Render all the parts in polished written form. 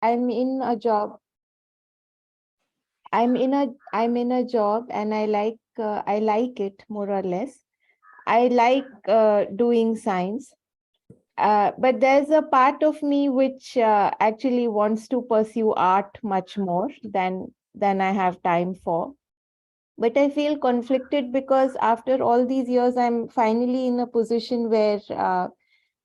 I'm in a job. I'm in a job, and I like it more or less. I like doing science. But there's a part of me which actually wants to pursue art much more than I have time for. But I feel conflicted because after all these years, I'm finally in a position where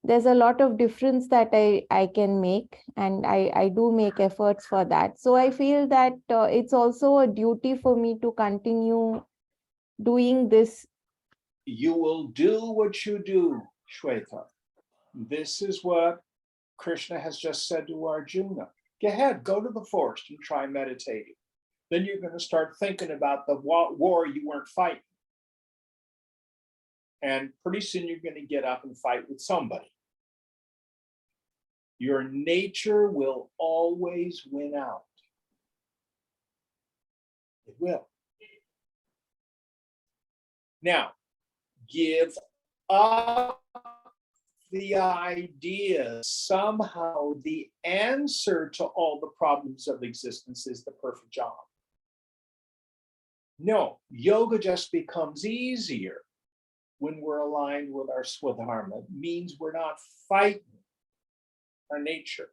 there's a lot of difference that I can make, and I do make efforts for that. So I feel that it's also a duty for me to continue doing this. You will do what you do, Shweta. This is what Krishna has just said to Arjuna. Go ahead, go to the forest and try meditating. Then you're going to start thinking about the war you weren't fighting. And pretty soon you're going to get up and fight with somebody. Your nature will always win out. It will. Now, give up the idea somehow the answer to all the problems of existence is the perfect job. No, yoga just becomes easier when we're aligned with our Swadharma. It means we're not fighting our nature.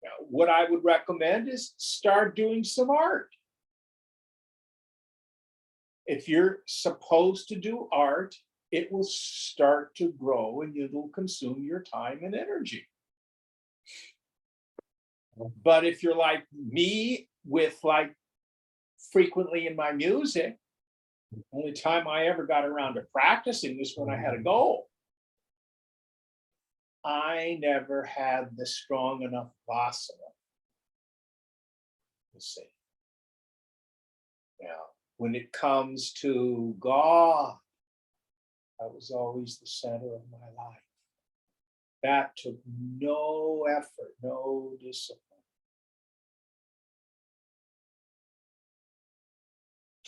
Now, what I would recommend is start doing some art. If you're supposed to do art, it will start to grow and it'll consume your time and energy. But if you're like me, with like frequently in my music, the only time I ever got around to practicing was when I had a goal. I never had the strong enough vasana to sing. Now, when it comes to God, that was always the center of my life. That took no effort, no discipline.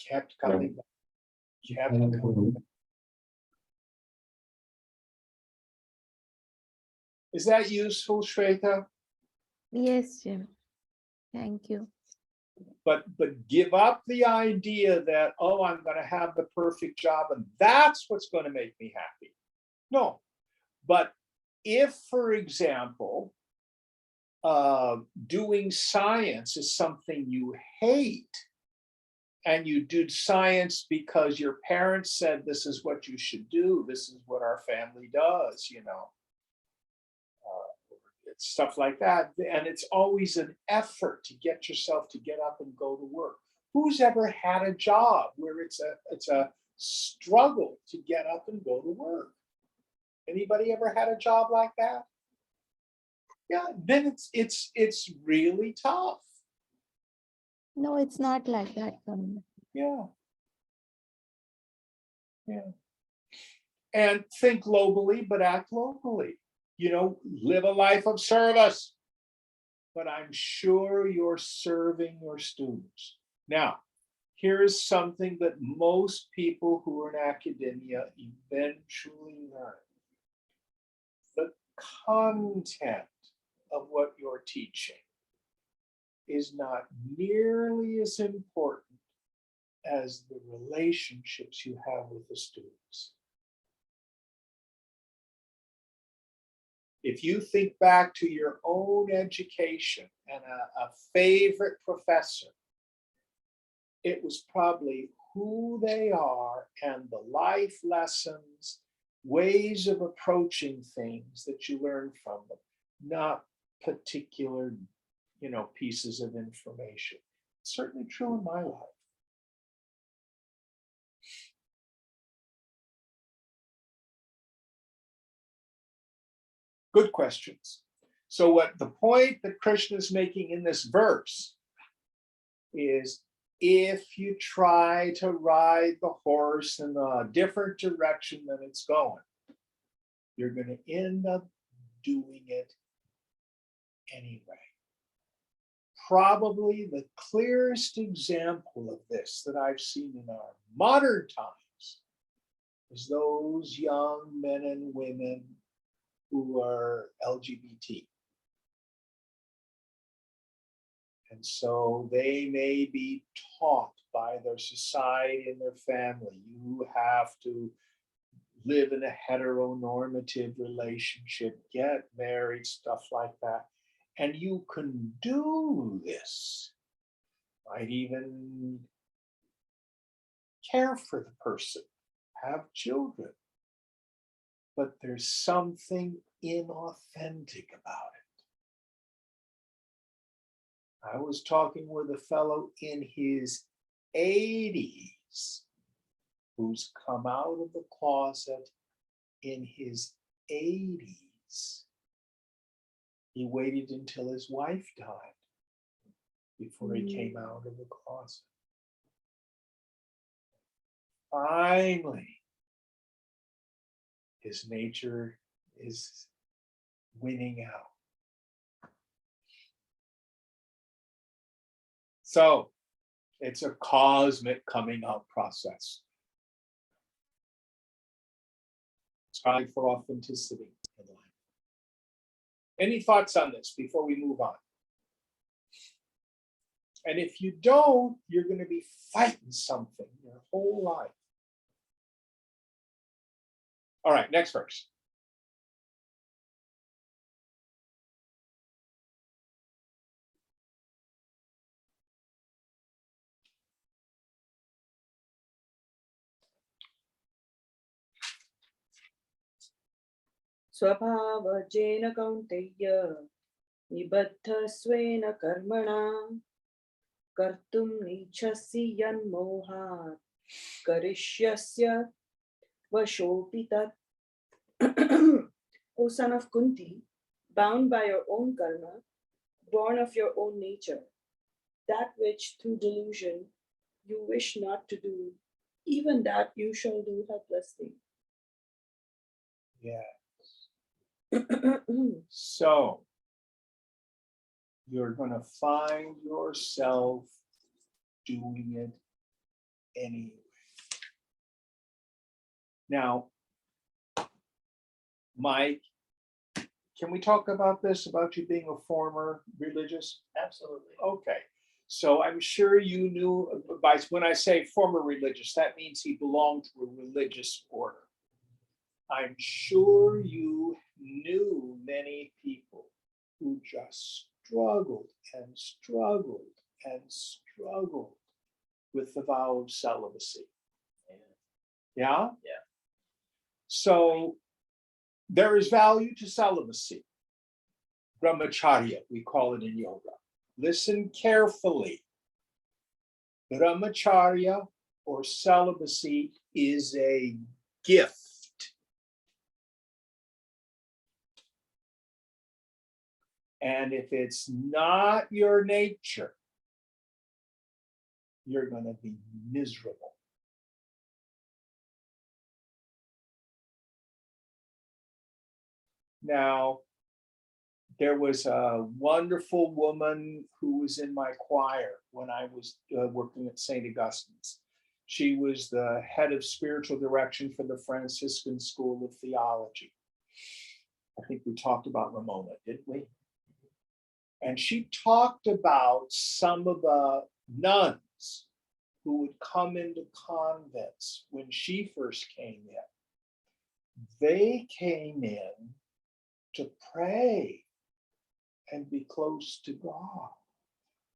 Kept coming back. Kept coming back. Is that useful, Shweta? Yes, Jim. Thank you. But give up the idea that, oh, I'm going to have the perfect job and that's what's going to make me happy. No. But if, for example, doing science is something you hate, and you did science because your parents said this is what you should do, this is what our family does, it's stuff like that. And it's always an effort to get yourself to get up and go to work. Who's ever had a job where it's a struggle to get up and go to work? Anybody ever had a job like that? Yeah, then it's really tough. No, it's not like that for me. Yeah. Yeah. And think globally, but act locally. Live a life of service. But I'm sure you're serving your students. Now, here is something that most people who are in academia eventually learn. The content of what you're teaching is not nearly as important as the relationships you have with the students. If you think back to your own education and a favorite professor, it was probably who they are and the life lessons, ways of approaching things that you learn from them, not particular, pieces of information. It's certainly true in my life. Good questions. So what the point that Krishna is making in this verse is, if you try to ride the horse in a different direction than it's going, you're going to end up doing it anyway. Probably the clearest example of this that I've seen in our modern times is those young men and women who are LGBT. And so they may be taught by their society and their family, you have to live in a heteronormative relationship, get married, stuff like that. And you can do this, might even care for the person, have children. But there's something inauthentic about it. I was talking with a fellow in his 80s who's come out of the closet in his 80s. He waited until his wife died before he came out of the closet. Finally, his nature is winning out. So it's a cosmic coming out process. It's probably for authenticity in life. Any thoughts on this before we move on? And if you don't, you're going to be fighting something your whole life. All right, next verse. स्वभावजेन कौन्तेय निबद्धस्वेन कर्मणा कर्तुं नेच्छसि यन्मोहात् करिष्यस्य वशोऽपि तत्. O son of Kunti, bound by your own karma, born of your own nature, that which through delusion you wish not to do, even that you shall do helplessly. Yeah. So you're going to find yourself doing it anyway. Now, Mike, can we talk about this, about you being a former religious? Absolutely. Okay. So I'm sure you knew, by when I say former religious, that means he belonged to a religious order. I'm sure you knew many people who just struggled and struggled and struggled with the vow of celibacy. Yeah? Yeah. So there is value to celibacy. Brahmacharya, we call it in yoga. Listen carefully. Brahmacharya or celibacy is a gift. And if it's not your nature, you're going to be miserable. Now, there was a wonderful woman who was in my choir when I was working at St. Augustine's. She was the head of spiritual direction for the Franciscan School of Theology. I think we talked about Ramona, didn't we? And she talked about some of the nuns who would come into convents when she first came in. They came in to pray and be close to God.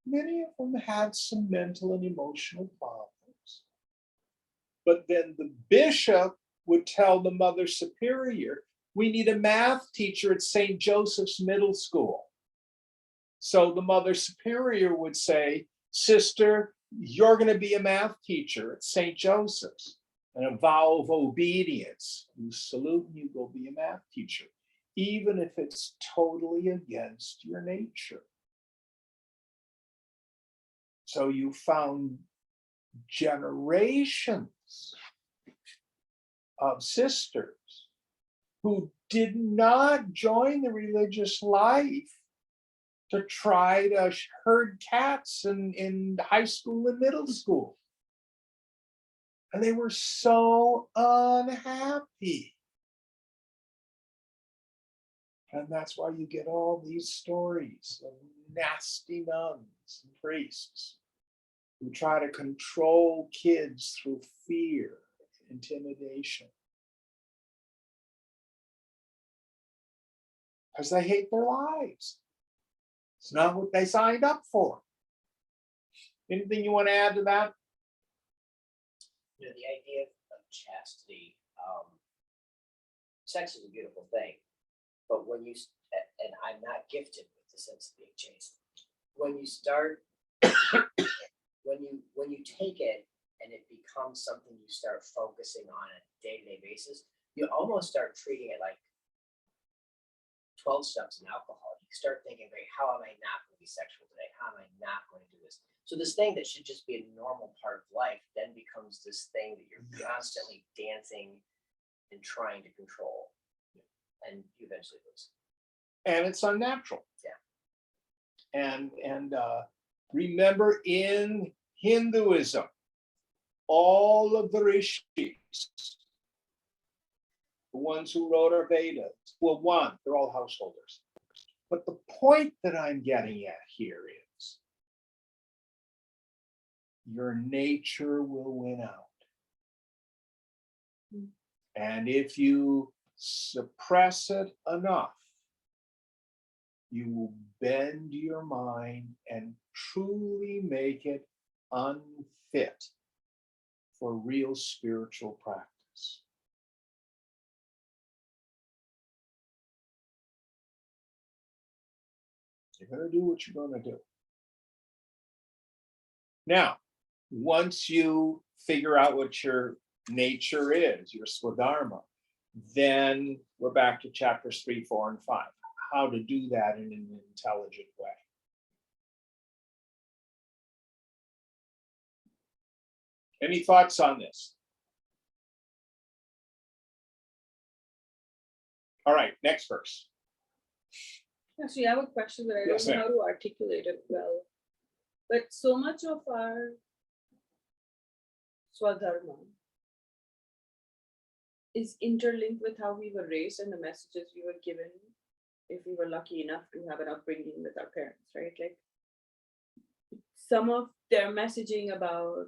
Many of them had some mental and emotional problems. But then the bishop would tell the Mother Superior, we need a math teacher at St. Joseph's Middle School. So the Mother Superior would say, sister, you're going to be a math teacher at St. Joseph's. And a vow of obedience. You salute and you go be a math teacher, even if it's totally against your nature. So you found generations of sisters who did not join the religious life to try to herd cats in high school and middle school. And they were so unhappy. And that's why you get all these stories of nasty nuns and priests who try to control kids through fear, intimidation. Because they hate their lives. It's not what they signed up for. Anything you want to add to that? You know, the idea of chastity, sex is a beautiful thing, but when you, and I'm not gifted with the sense of being chaste, when you start, when you take it and it becomes something you start focusing on a day-to-day basis, you almost start treating it like 12 steps in alcohol. You start thinking, great, how am I not going to be sexual today? How am I not going to do this? So this thing that should just be a normal part of life then becomes this thing that you're constantly dancing and trying to control, and you eventually lose. And it's unnatural. Yeah. And remember, in Hinduism, all of the rishis, the ones who wrote our Vedas, well, one, they're all householders. But the point that I'm getting at here is your nature will win out. And if you suppress it enough, you will bend your mind and truly make it unfit for real spiritual practice. You're going to do what you're going to do. Now, once you figure out what your nature is, your swadharma, then we're back to chapters 3, 4, and 5. How to do that in an intelligent way. Any thoughts on this? All right, next verse. Actually, I have a question, but I Yes, don't know ma'am. how to articulate it well. But so much of our Swadharma is interlinked with how we were raised and the messages we were given if we were lucky enough to have an upbringing with our parents, right? Like some of their messaging about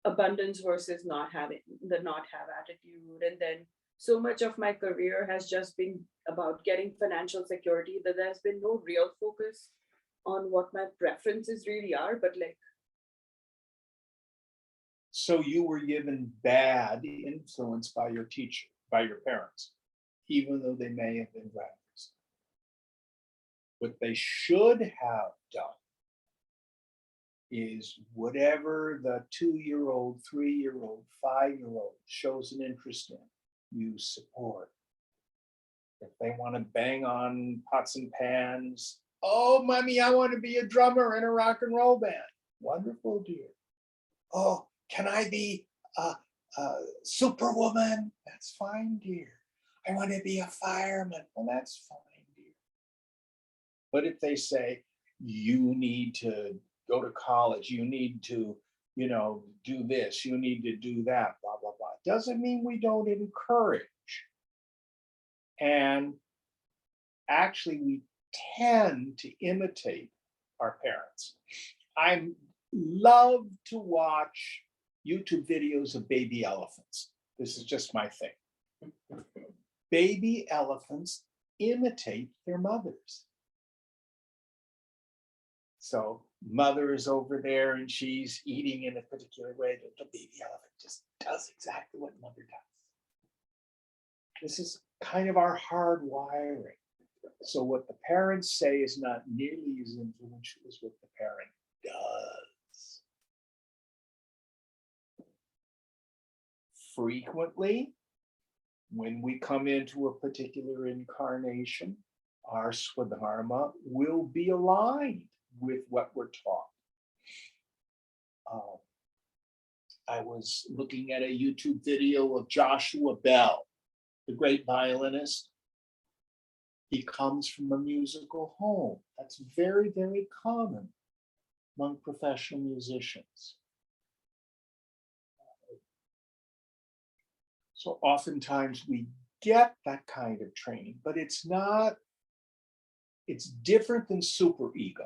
abundance versus not have attitude, and then so much of my career has just been about getting financial security that there's been no real focus on what my preferences really are, but like. So you were given bad influence by your teacher, by your parents, even though they may have been radicals. What they should have done is whatever the 2-year-old, 3-year-old, 5-year-old shows an interest in, you support. If they want to bang on pots and pans, oh, mommy, I want to be a drummer in a rock and roll band. Wonderful, dear. Oh, can I be a superwoman? That's fine, dear. I want to be a fireman. Well, that's fine, dear. But if they say, you need to go to college, you need to, do this, you need to do that, blah, blah, blah. Doesn't mean we don't encourage. And actually, we tend to imitate our parents. I love to watch YouTube videos of baby elephants. This is just my thing. Baby elephants imitate their mothers. So mother is over there and she's eating in a particular way. The baby elephant just does exactly what mother does. This is kind of our hard wiring. So what the parents say is not nearly as influential as what the parent does. Frequently, when we come into a particular incarnation, our swadharma will be aligned with what we're taught. I was looking at a YouTube video of Joshua Bell, the great violinist. He comes from a musical home. That's very, very common among professional musicians. So oftentimes we get that kind of training, but it's not, it's different than super ego.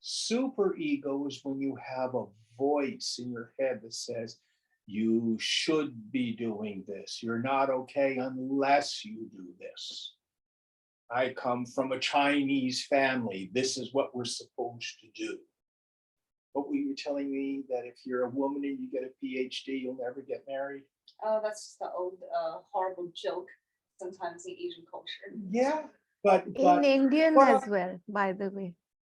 Super ego is when you have a voice in your head that says, you should be doing this. You're not okay unless you do this. I come from a Chinese family. This is what we're supposed to do. But were you telling me that if you're a woman and you get a PhD, you'll never get married? Oh, that's just the old horrible joke sometimes in Asian culture. Yeah, but In Indian what as a- well, by the way.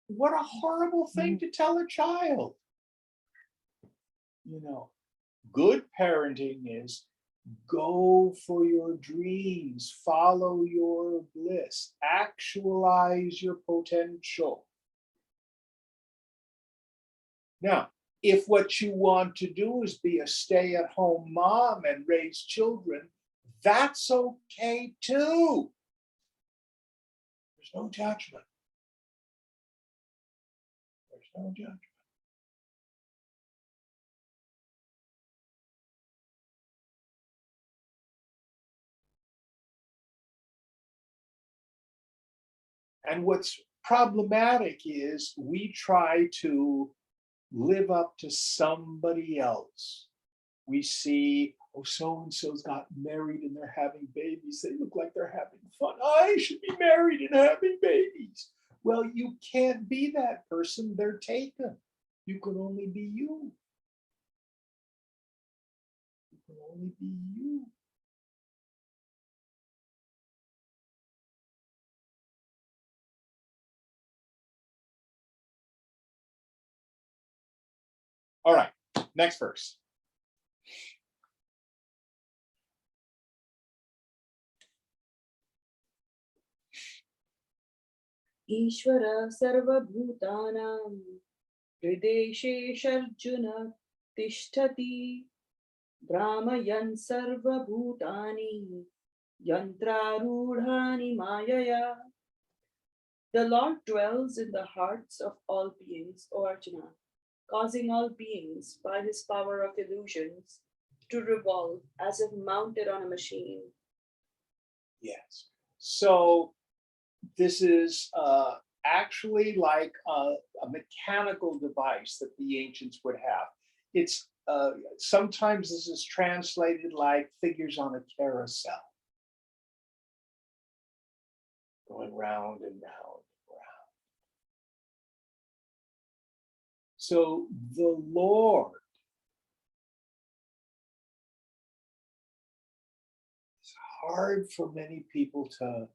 what a horrible thing to tell a child. You know, good parenting is go for your dreams, follow your bliss, actualize your potential. Now, if what you want to do is be a stay-at-home mom and raise children, that's okay too. There's no judgment. There's no judgment. And what's problematic is we try to live up to somebody else. We see, oh, so-and-so's got married and they're having babies. They look like they're having fun. I should be married and having babies. Well, you can't be that person. They're taken. You can only be you. You can only be you. All right, next verse. ईश्वर सर्वभूतानां हृदेशेषर्जुन तिष्ठति भ्रामयन् सर्वभूतानि यन्त्रारूढानि मायया. The Lord dwells in the hearts of all beings, O Arjuna, causing all beings by his power of illusions to revolve as if mounted on a machine. Yes. So this is actually like a mechanical device that the ancients would have. It's sometimes this is translated like figures on a carousel, going round and round and round. So the Lord is hard for many people to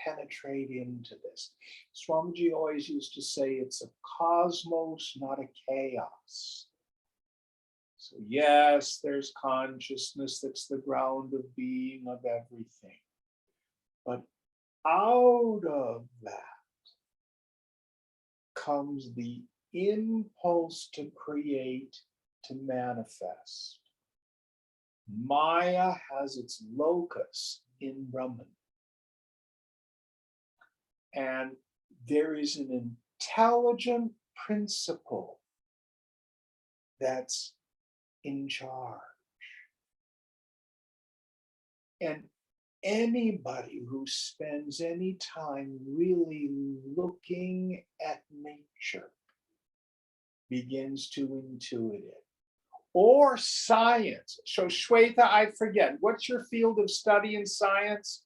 penetrate into this. Swamiji always used to say it's a cosmos, not a chaos. So yes, there's consciousness that's the ground of being of everything. But out of that comes the impulse to create, to manifest. Maya has its locus in Brahman. And there is an intelligent principle that's in charge. And anybody who spends any time really looking at nature begins to intuit it. Or science. So Shweta, I forget, what's your field of study in science?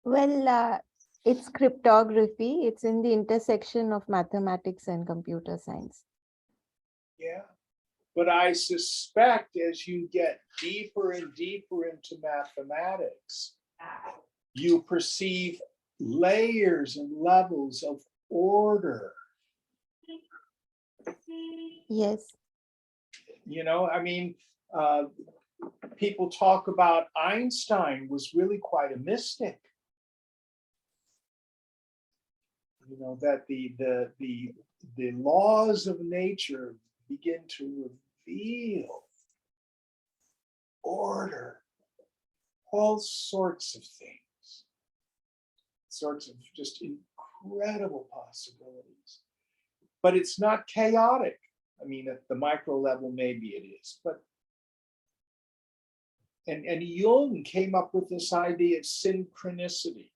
Well, it's cryptography. It's in the intersection of mathematics and computer science. Yeah. But I suspect as you get deeper and deeper into mathematics, you perceive layers and levels of order. Yes. You know, I mean, people talk about Einstein was really quite a mystic. You know, that the laws of nature begin to reveal order, all sorts of things, sorts of just incredible possibilities. But it's not chaotic. I mean, at the micro level, maybe it is, but And Jung came up with this idea of synchronicity.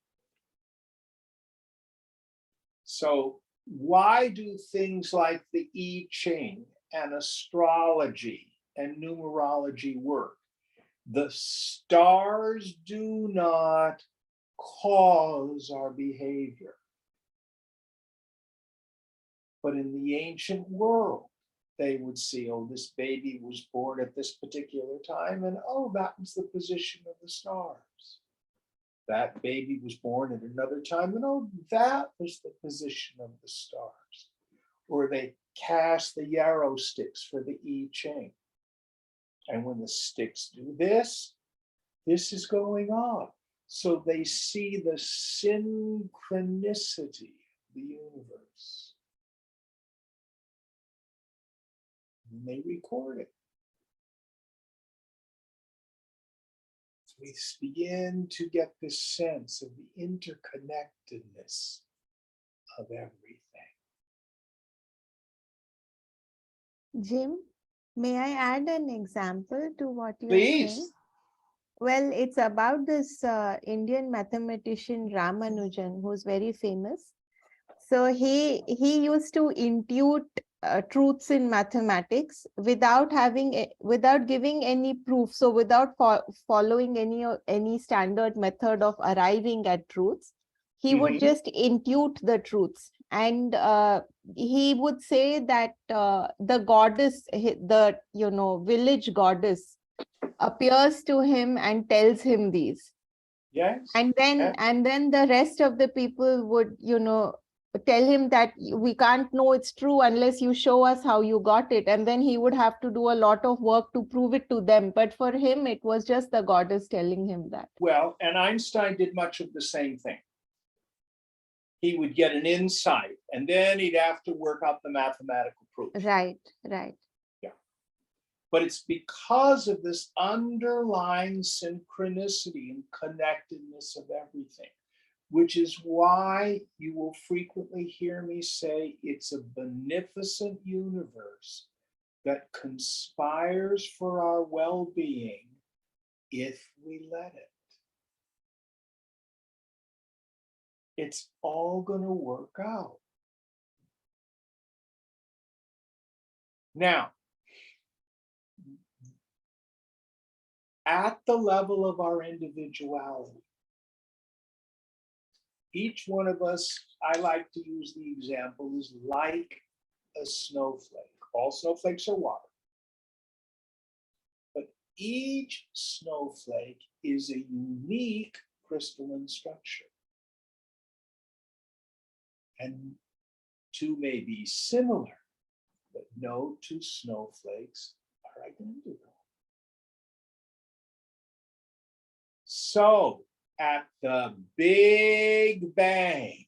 So why do things like the I Ching and astrology and numerology work? The stars do not cause our behavior. But in the ancient world, they would see, oh, this baby was born at this particular time, and oh, that was the position of the stars. That baby was born at another time, and oh, that was the position of the stars. Or they cast the yarrow sticks for the I Ching. And when the sticks do this is going on. So they see the synchronicity of the universe. And they record it. So we begin to get this sense of the interconnectedness of everything. Jim, may I add an example to what you're Please. saying? Well, it's about this Indian mathematician Ramanujan, who's very famous. So he used to intuit truths in mathematics without giving any proof. So without following any standard method of arriving at truths, he would just intuit the truths. And he would say that the goddess, the village goddess, appears to him and tells him these. Yes. And then the rest of the people would tell him that we can't know it's true unless you show us how you got it, and then he would have to do a lot of work to prove it to them. But for him, it was just the goddess telling him that. Well, and Einstein did much of the same thing. He would get an insight, and then he'd have to work out the mathematical proof. Right. But it's because of this underlying synchronicity and connectedness of everything, which is why you will frequently hear me say it's a beneficent universe that conspires for our well-being if we let it. It's all going to work out. Now, at the level of our individuality, each one of us, I like to use the example, is like a snowflake. All snowflakes are water. But each snowflake is a unique crystalline structure. And two may be similar, but no two snowflakes are identical. So at the Big Bang,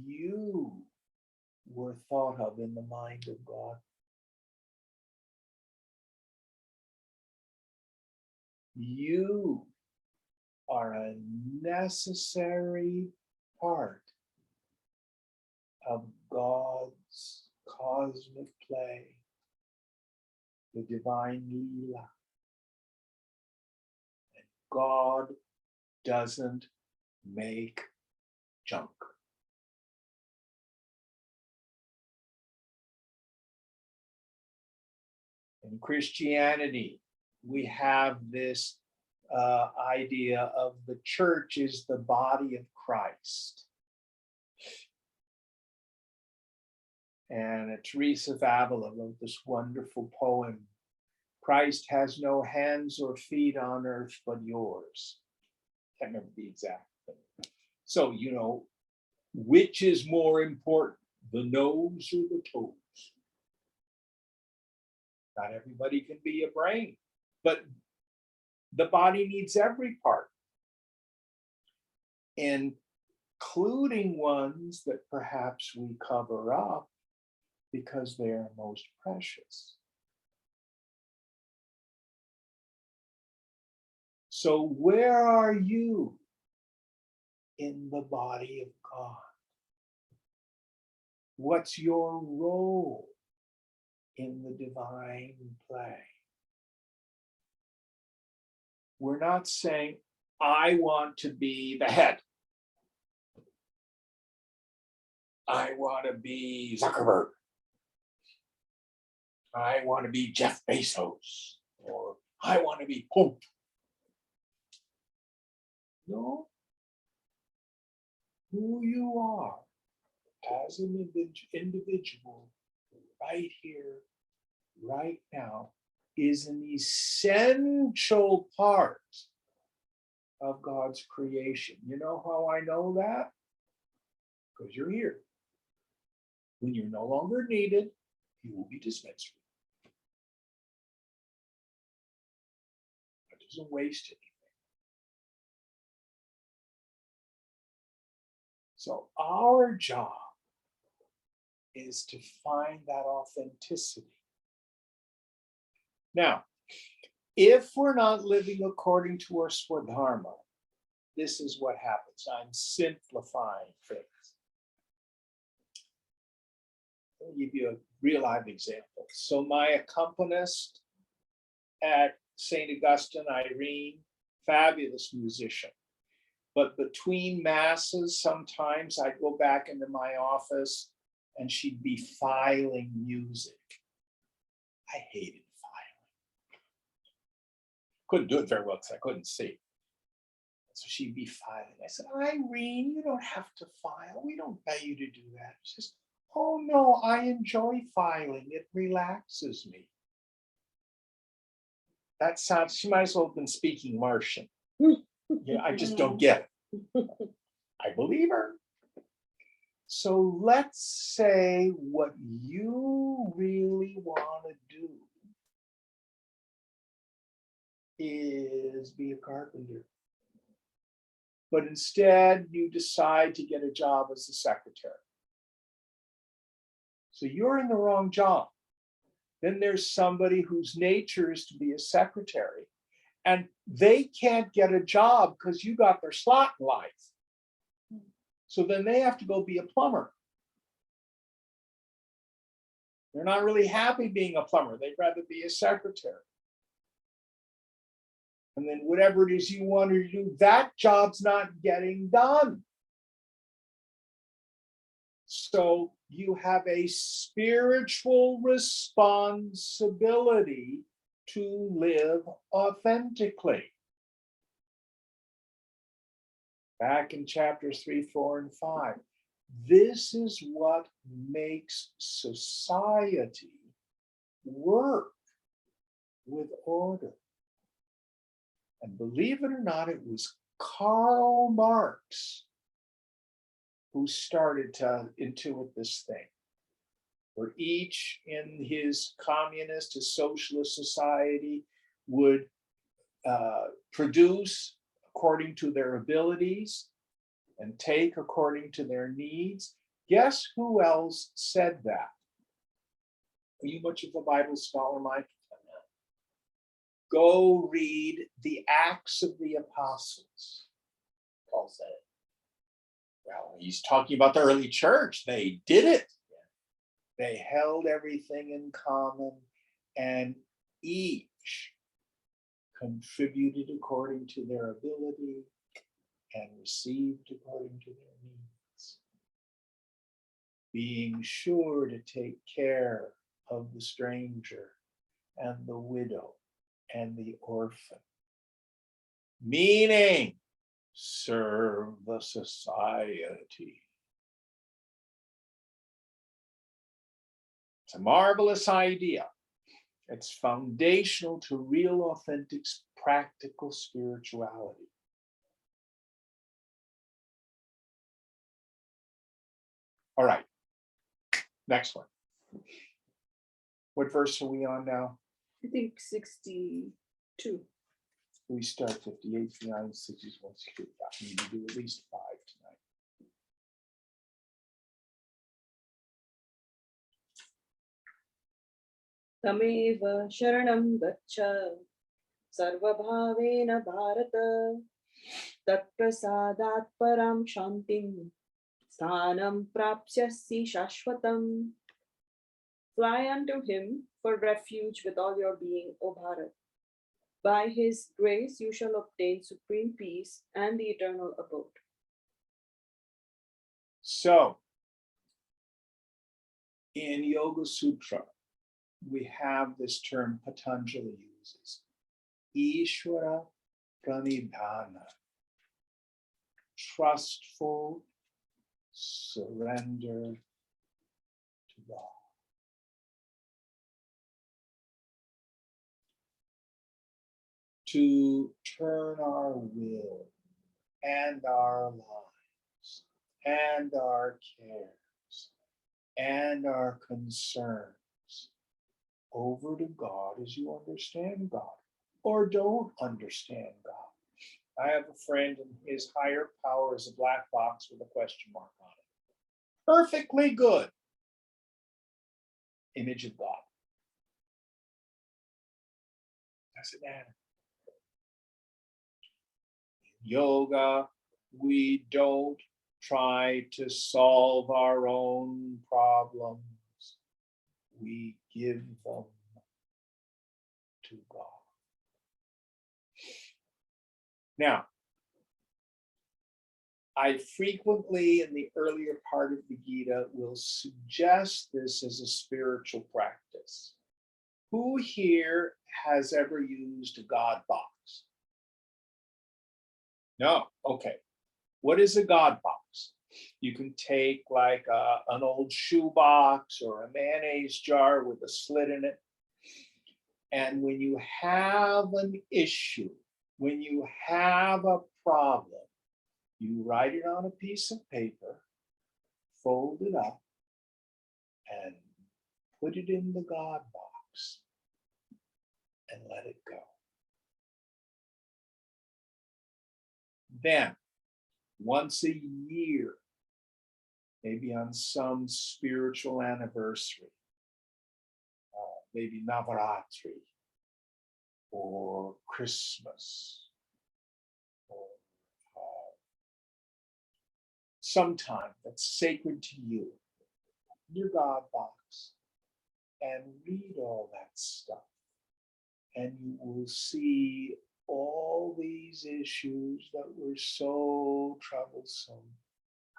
you were thought of in the mind of God. You are a necessary part of God's cosmic play, the divine Leela. And God doesn't make junk. In Christianity, we have this idea of the church is the body of Christ. And Teresa of Avila wrote this wonderful poem, Christ has no hands or feet on earth but yours. Can't remember the exact thing. So, which is more important, the nose or the toes? Not everybody can be a brain, but the body needs every part, including ones that perhaps we cover up because they are most precious. So where are you in the body of God? What's your role in the divine play? We're not saying, I want to be the head. I want to be Zuckerberg. I want to be Jeff Bezos. Or I want to be Pope. No. Who you are as an individual right here, right now, is an essential part of God's creation. You know how I know that? Because you're here. When you're no longer needed, you will be dispensed with. It doesn't waste anything. So our job is to find that authenticity. Now, if we're not living according to our swadharma, this is what happens. I'm simplifying things. I'll give you a real life example. So my accompanist at St. Augustine, Irene, fabulous musician. But between masses, sometimes I'd go back into my office and she'd be filing music. I hated filing. Couldn't do it very well because I couldn't see. So she'd be filing. I said, Irene, you don't have to file. We don't pay you to do that. She says, oh no, I enjoy filing. It relaxes me. That sounds, she might as well have been speaking Martian. Yeah, I just don't get it. I believe her. So let's say what you really want to do is be a carpenter. But instead, you decide to get a job as a secretary. So you're in the wrong job. Then there's somebody whose nature is to be a secretary, and they can't get a job because you got their slot in life. So then they have to go be a plumber. They're not really happy being a plumber. They'd rather be a secretary. And then whatever it is you want to do, that job's not getting done. So you have a spiritual responsibility to live authentically. Back in chapters 3, 4, and 5. This is what makes society work with order. And believe it or not, it was Karl Marx who started to intuit this thing, where each in his communist, his socialist society would produce according to their abilities and take according to their needs. Guess who else said that? Are you much of a Bible scholar, Mike? Go read the Acts of the Apostles. Paul said it. Well, he's talking about the early church. They did it. They held everything in common, and each contributed according to their ability and received according to their needs, being sure to take care of the stranger and the widow and the orphan, meaning serve the society. It's a marvelous idea. It's foundational to real, authentic, practical spirituality. All right, next one. What verse are we on now? I think 62. We start 58, 59, 61, 62. We need to do at least 5 tonight. Tameva sharanam gaccha sarvabhavena bharata tatprasadat param shantim sthanam prapsyasi shashvatam. Fly unto him for refuge with all your being, O Bharat. By his grace you shall obtain supreme peace and the eternal abode. So, in Yoga Sutra, we have this term Patanjali uses, Ishvara Pranidhana, trustful surrender to God. To turn our will and our lives and our cares and our concerns over to God as you understand God or don't understand God. I have a friend and his higher power is a black box with a question mark on it. Perfectly good. Image of God. Doesn't matter. In yoga, we don't try to solve our own problems. We give them to God. Now, I frequently, in the earlier part of the Gita, will suggest this as a spiritual practice. Who here has ever used a God box? No? Okay. What is a God box? You can take like an old shoe box or a mayonnaise jar with a slit in it. And when you have an issue, when you have a problem, you write it on a piece of paper, fold it up, and put it in the God box and let it go. Then, once a year, maybe on some spiritual anniversary, maybe Navaratri or Christmas or sometime that's sacred to you, your God box, and read all that stuff. And you will see all these issues that were so troublesome.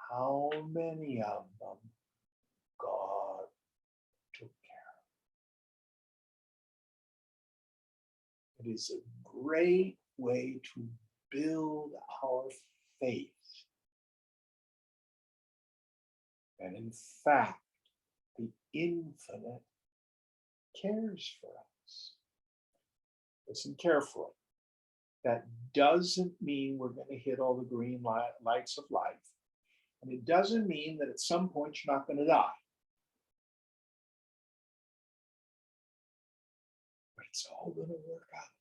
How many of them God took care of? It is a great way to build our faith. And in fact, the infinite cares for us. Listen carefully. That doesn't mean we're going to hit all the green lights of life. And it doesn't mean that at some point you're not going to die. But it's all going to work out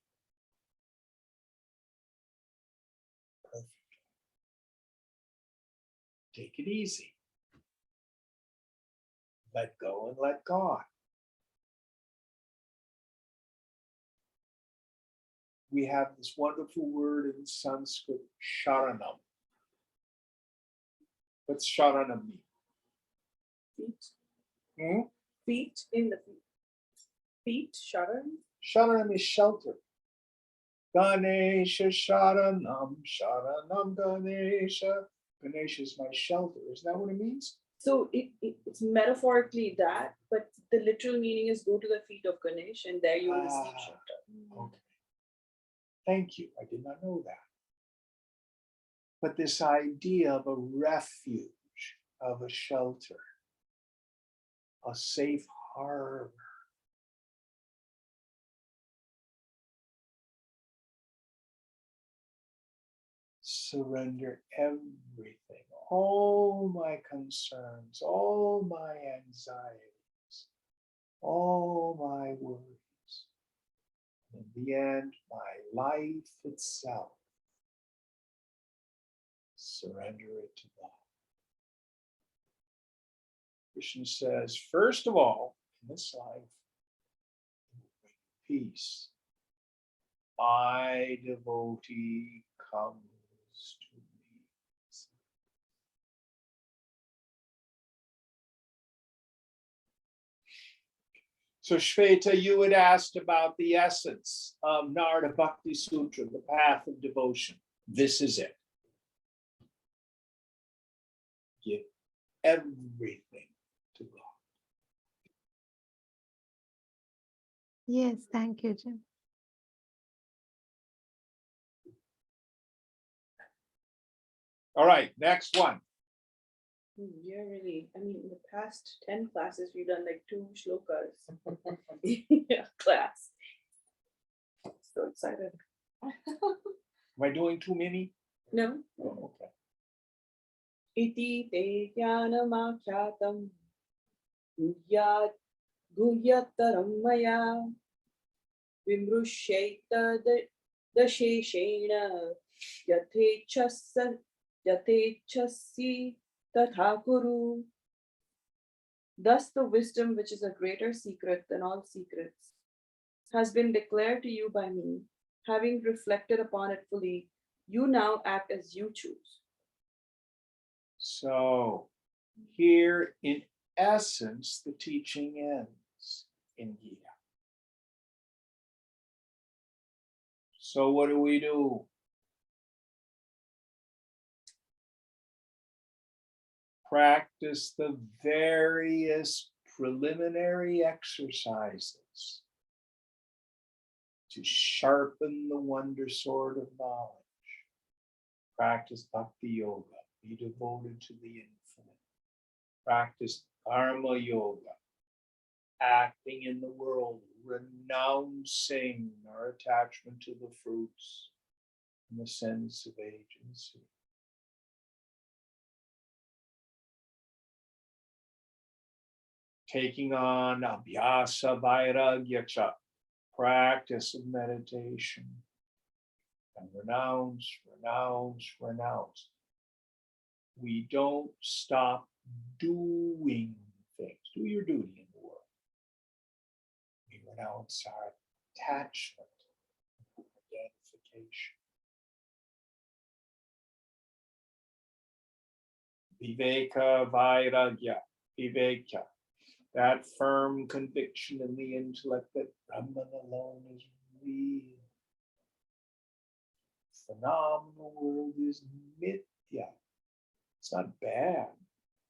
perfectly. Take it easy. Let go and let God. We have this wonderful word in Sanskrit, sharanam. What's sharanam mean? Feet. Feet in the feet. Feet, sharan. Sharanam is shelter. Ganesha sharanam, sharanam Ganesha. Ganesha is my shelter. Isn't that what it means? So it's metaphorically that, but the literal meaning is go to the feet of Ganesh and there you will receive shelter. Okay. Thank you. I did not know that. But this idea of a refuge, of a shelter, a safe harbor. Surrender everything, all my concerns, all my anxieties, all my worries. In the end, my life itself, surrender it to God. Krishna says, first of all, in this life, peace. My devotee comes to me. So Shweta, you had asked about the essence of Narada Bhakti Sutra, the path of devotion. This is it. Give everything to God. Yes, thank you, Jim. All right, next one. Yeah, really. I mean, in the past 10 classes, we've done like 2 shlokas. Yeah, class. So excited. Am I doing too many? No. Oh, okay. Iti te jnanamakyatam guhyat guhyataram maya vimrushyeta dasheshena yatechasi tatha kuru. Thus the wisdom which is a greater secret than all secrets has been declared to you by me. Having reflected upon it fully, you now act as you choose. So here, in essence, the teaching ends in Gita. So what do? Practice the various preliminary exercises to sharpen the wonder sword of knowledge. Practice bhakti yoga, be devoted to the infinite. Practice karma yoga, acting in the world, renouncing our attachment to the fruits and the sense of agency. Taking on abhyasa vairagya cha, practice of meditation, and renounce. We don't stop doing things. Do your duty in the world. We renounce our attachment, identification. Viveka vairagya, viveka. That firm conviction in the intellect that Brahman alone is real. Phenomenal world is mithya. It's not bad.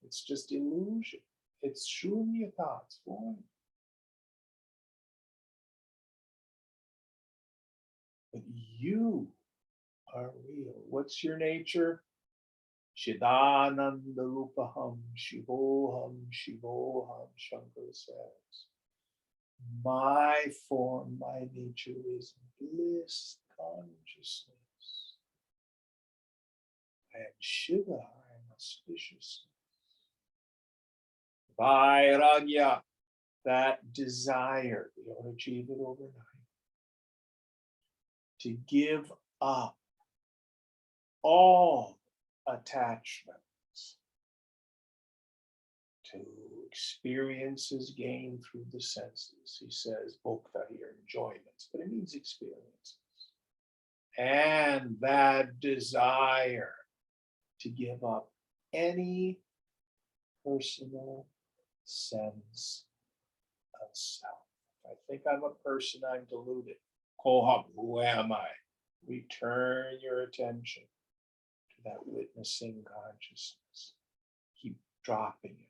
It's just illusion. It's shunyata. It's void. But you are real. What's your nature? Chidananda Rupaham, Shivoham, Shivoham, Shankara says. My form, my nature is bliss consciousness. I am Shiva, I am auspiciousness. Vairagya, that desire, you don't achieve it overnight. To give up all attachments to experiences gained through the senses. He says bhokta here, enjoyments, but it means experiences. And that desire to give up any personal sense of self. If I think I'm a person, I'm deluded. Kohab, who am I? Return your attention to that witnessing consciousness. Keep dropping it.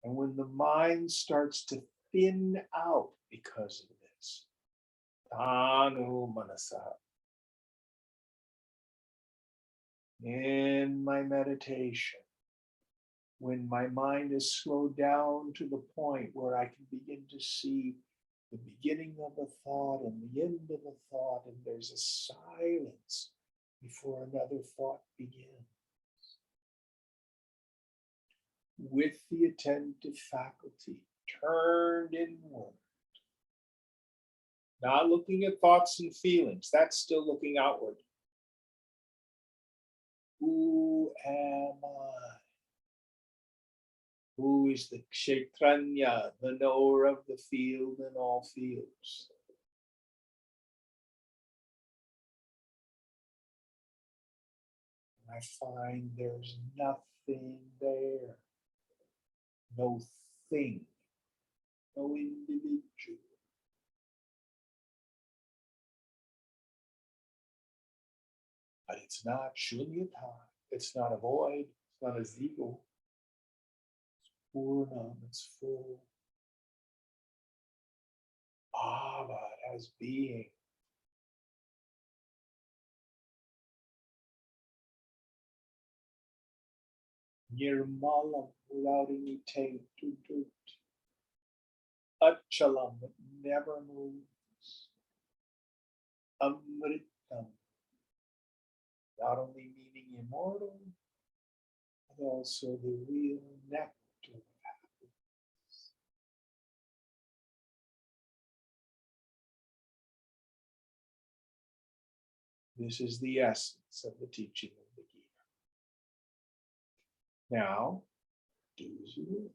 And when the mind starts to thin out because of this, Tanu Manasa, in my meditation, when my mind is slowed down to the point where I can begin to see the beginning of a thought and the end of a thought, and there's a silence before another thought begins. With the attentive faculty turned inward, not looking at thoughts and feelings, that's still looking outward. Who am I? Who is the Kshetranya, the knower of the field and all fields? I find there's nothing there. no thing, no individual. But it's not shunyata, it's not a void, it's not a zero. It's purnam, it's full. Bhava as being. Nirmalam, without any taint to dirt. Achalam, it never moves. Amritam, not only meaning immortal, but also the real nectar of happiness. This is the essence of the teaching of the Gita. Now, do as you will.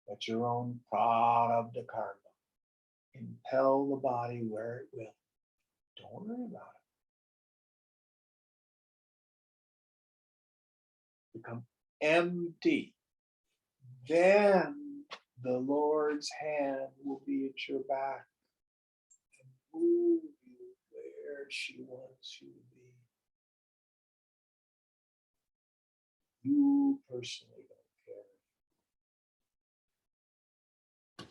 Let your own prarabdha karma impel the body where it will. Don't worry about it. Become empty. Then the Lord's hand will be at your back and move you where she wants you to be. You personally don't care.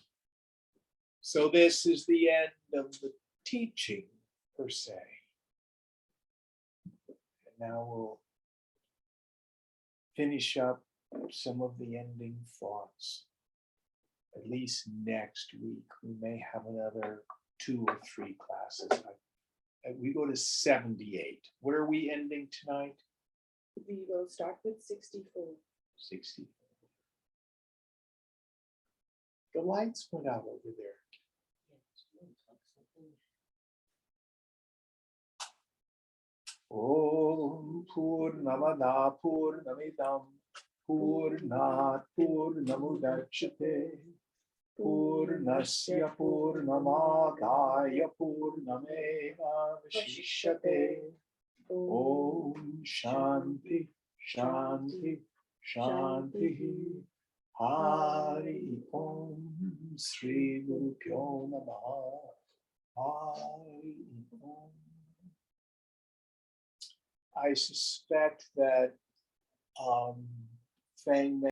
So this is the end of the teaching per se. And now we'll finish up some of the ending thoughts. At least next week, we may have another 2 or 3 classes. We go to 78. What are we ending tonight? We will start with 64. 64. The lights went out over there. Om Purnamada Purnamidam Purnat Purnamudachyate Purnasya Purnamadaya Purnameva Vashishyate. Om Shanti Shanti Shanti. Hari Om Sri Guru Pyo Namaha. Hari Om. I suspect that Fang